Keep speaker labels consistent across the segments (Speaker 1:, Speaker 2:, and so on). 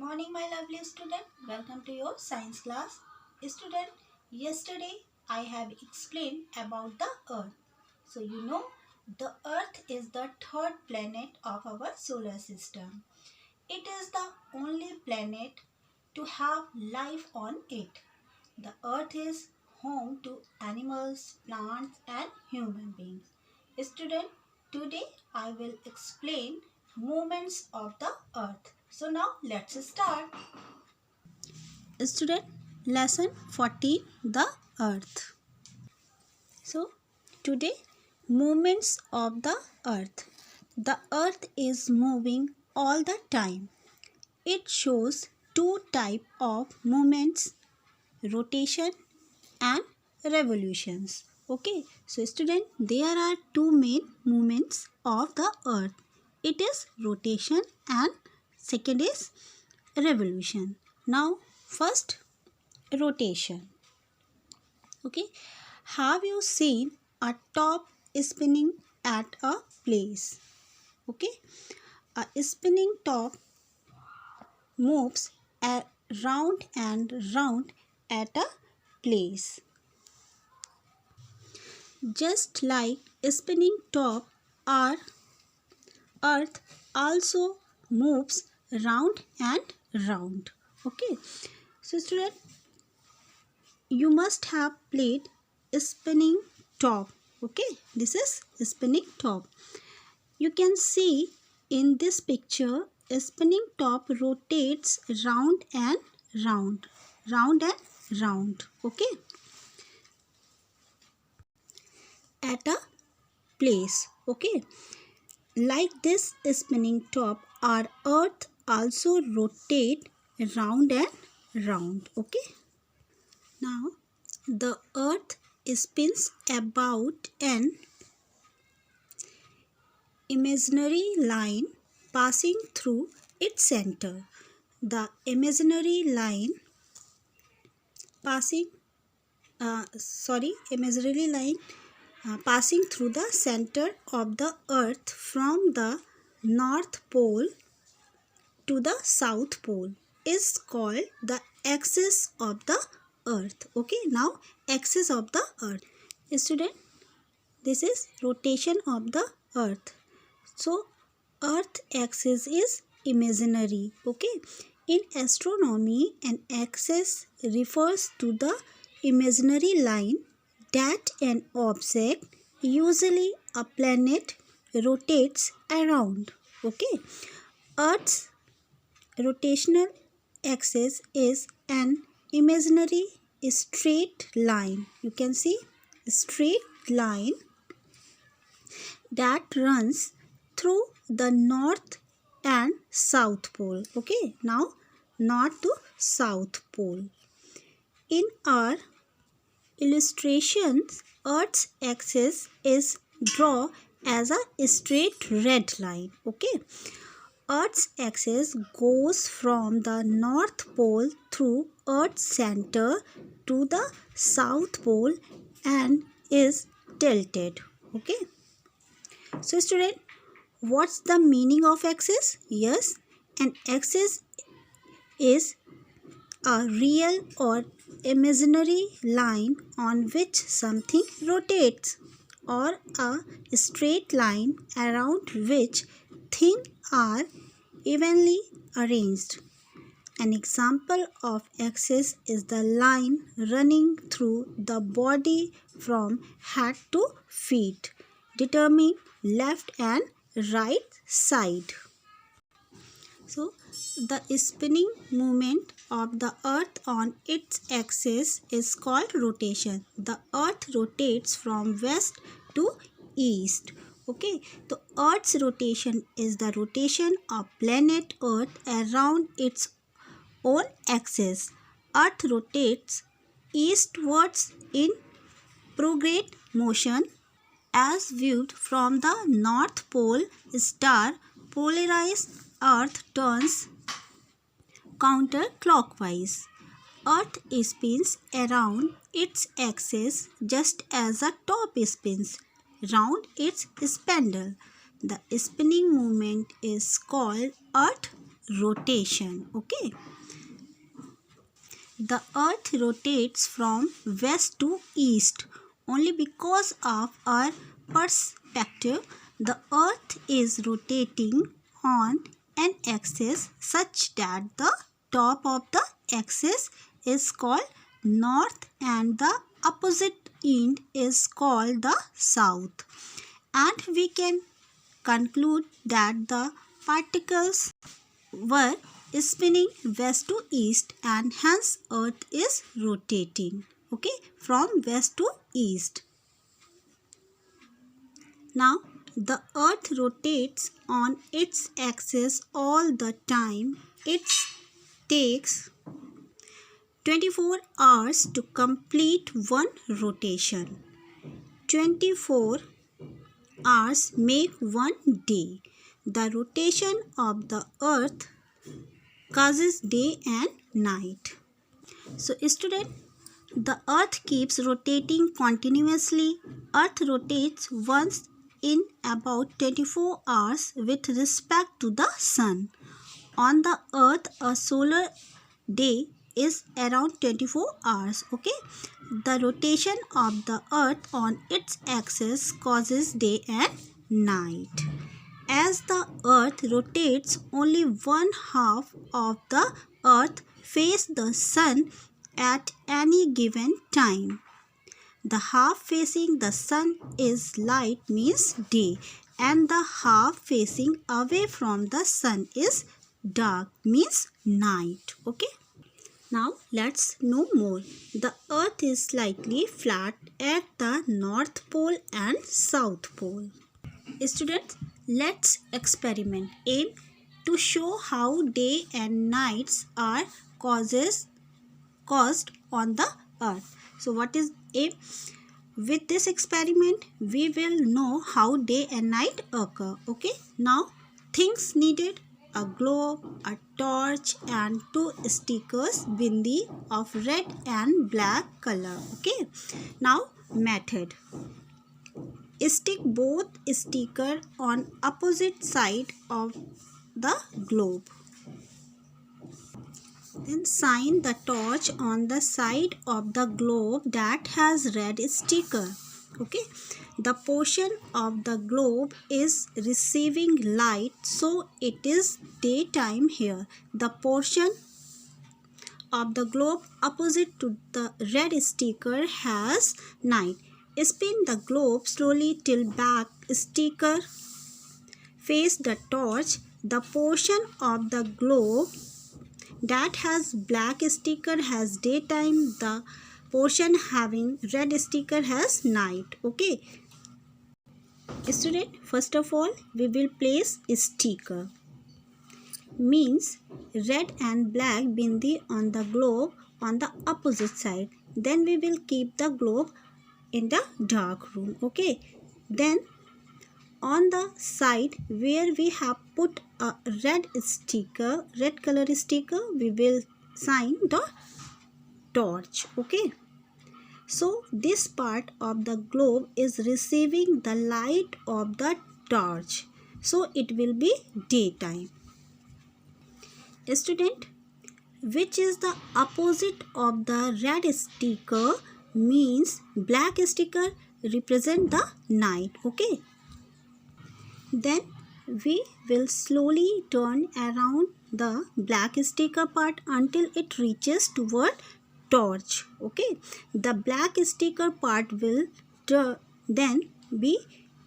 Speaker 1: morning, my lovely student. Welcome to your science class. Student, yesterday I have explained about the Earth. So you know the Earth is the third planet of our solar system. It is the only planet to have life on it. The Earth is home to animals, plants and human beings. Student, today I will explain movements of the Earth. So now let's start. Student, lesson 14, the Earth. So today, movements of the Earth. The Earth is moving all the time. It shows two types of movements, rotation and revolutions. Okay, so student, there are two main movements of the Earth. It is rotation and second is revolution. Now first, rotation. Okay, have you seen a top spinning at a place? Okay, a spinning top moves round and round at a place. Just like a spinning top, our Earth also moves round and round. Okay, so student, you must have played a spinning top. Okay, this is a spinning top. You can see in this picture a spinning top rotates round and round, round and round. Okay, at a place. Okay, like this spinning top, our Earth also rotate round and round. Okay, now the Earth spins about an imaginary line passing through its center. The imaginary line passing passing through the center of the Earth from the North Pole to the South Pole is called the axis of the Earth. Okay, now axis of the Earth. Student, this is rotation of the Earth. So Earth axis is imaginary. Okay, in astronomy, an axis refers to the imaginary line that an object, usually a planet, rotates around. Okay, Earth's rotational axis is an imaginary straight line. You can see a straight line that runs through the north and south pole. Okay, now north to south pole. In our illustrations, Earth's axis is drawn as a straight red line. Okay, Earth's axis goes from the north pole through Earth's center to the south pole and is tilted. Okay, so student, what's the meaning of axis? Yes, an axis is a real or imaginary line on which something rotates, or a straight line around which things are evenly arranged. An example of axis is the line running through the body from head to feet, determining left and right side. So, the spinning movement of the Earth on its axis is called rotation. The Earth rotates from west to east. Okay, the Earth's rotation is the rotation of planet Earth around its own axis. Earth rotates eastwards in prograde motion. As viewed from the North Pole star, polarized Earth turns counterclockwise. Earth spins around its axis just as a top spins round its spindle. The spinning movement is called Earth rotation. Okay. The earth rotates from west to east only because of our perspective. The earth is rotating on an axis such that the top of the axis is called north and the opposite end is called the south. And we can conclude that the particles were spinning west to east and hence earth is rotating, okay, from west to east. Now the earth rotates on its axis all the time. It takes 24 hours to complete one rotation. 24 hours make one day. The rotation of the earth causes day and night. So student, the earth keeps rotating continuously. Earth rotates once in about 24 hours with respect to the sun. On the earth, a solar day is around 24 hours. Okay. The rotation of the earth on its axis causes day and night. As the earth rotates, only one half of the earth faces the sun at any given time. The half facing the sun is light means day, and the half facing away from the sun is dark means night. Okay. Now let's know more. The earth is slightly flat at the north pole and south pole. Students, let's experiment. Aim to show how day and nights are caused on the earth. So what is aim? With this experiment, we will know how day and night occur. Okay. Now things needed: a globe, a torch and 2 stickers bindi of red and black color. Okay. Now method: stick both stickers on opposite side of the globe. Then shine the torch on the side of the globe that has red sticker. Okay. The portion of the globe is receiving light, so it is daytime here. The portion of the globe opposite to the red sticker has night. Spin the globe slowly till back sticker face the torch. The portion of the globe that has black sticker has daytime. The portion having red sticker has night. Okay. Student, first of all, we will place sticker. Means red and black bindi on the globe on the opposite side. Then we will keep the globe in the dark room. Okay. Then on the side where we have put a red color sticker, we will shine the torch. Okay. So this part of the globe is receiving the light of the torch. So it will be daytime. Student, which is the opposite of the red sticker? Means black sticker represent the night. Okay. Then we will slowly turn around the black sticker part until it reaches toward torch. Okay. The black sticker part will then be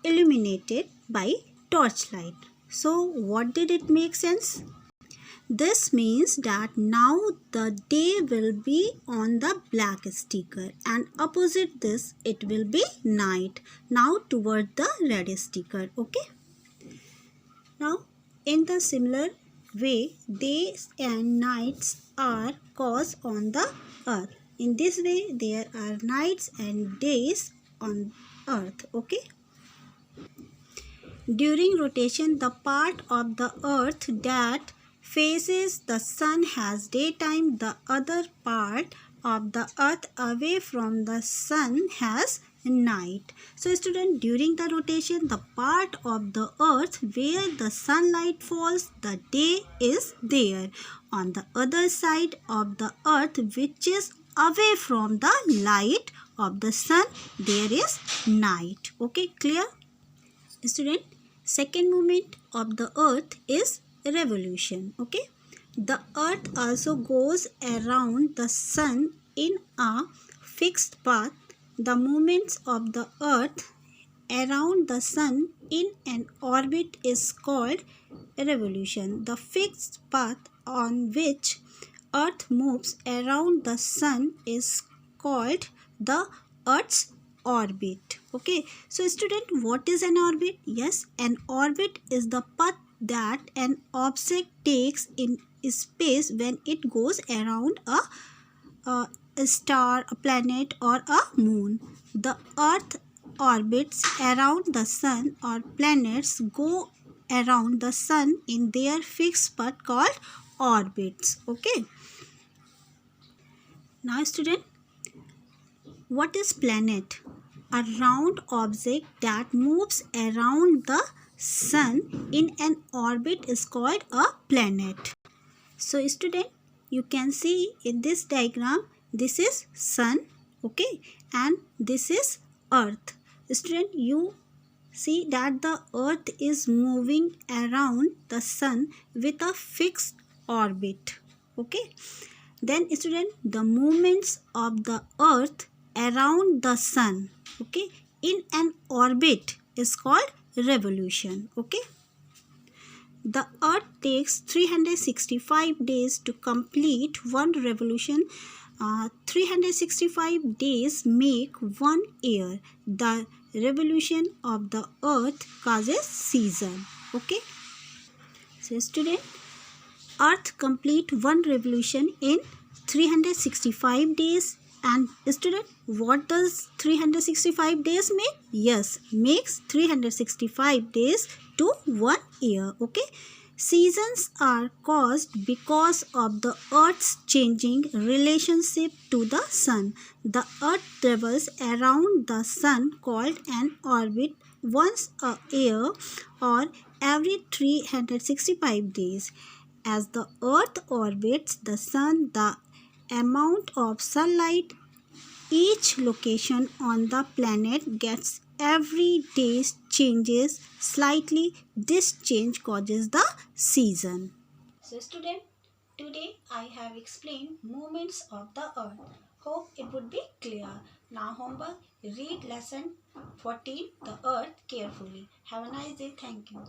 Speaker 1: illuminated by torchlight. So what did it make sense? This means that now the day will be on the black sticker and opposite this it will be night. Now toward the red sticker. Okay. Now in the similar way, days and nights are caused on the earth. In this way there are nights and days on earth. Okay. During rotation, the part of the earth that faces the sun has daytime. The other part of the earth away from the sun has night. So student, during the rotation, the part of the earth where the sunlight falls, the day is there. On the other side of the earth, which is away from the light of the sun, there is night. Okay, clear? Student, second movement of the earth is revolution. Okay, the earth also goes around the sun in a fixed path. The movements of the earth around the sun in an orbit is called revolution. The fixed path on which earth moves around the sun is called the earth's orbit. Okay, so student, what is an orbit? Yes, an orbit is the path that an object takes in space when it goes around a star, a planet, or a moon. The earth orbits around the sun, or planets go around the sun in their fixed path called orbits. Okay, now student, what is planet? A round object that moves around the sun in an orbit is called a planet. So student, you can see in this diagram, this is sun, okay, and this is earth. Student, you see that the earth is moving around the sun with a fixed orbit. Okay, then student, the movements of the earth around the sun, okay, in an orbit is called revolution. Okay, the earth takes 365 days to complete one revolution. 365 days make 1 year. The revolution of the earth causes season. Okay, so student, earth complete one revolution in 365 days. And student, what does 365 days make? Yes, makes 365 days to 1 year. Okay, seasons are caused because of the earth's changing relationship to the sun. The earth travels around the sun called an orbit once a year, or every 365 days. As the earth orbits the sun, the amount of sunlight each location on the planet gets every day changes slightly. This change causes the season. So student, today I have explained movements of the earth. Hope it would be clear. Now homework, read lesson 14, the earth, carefully. Have a nice day. Thank you.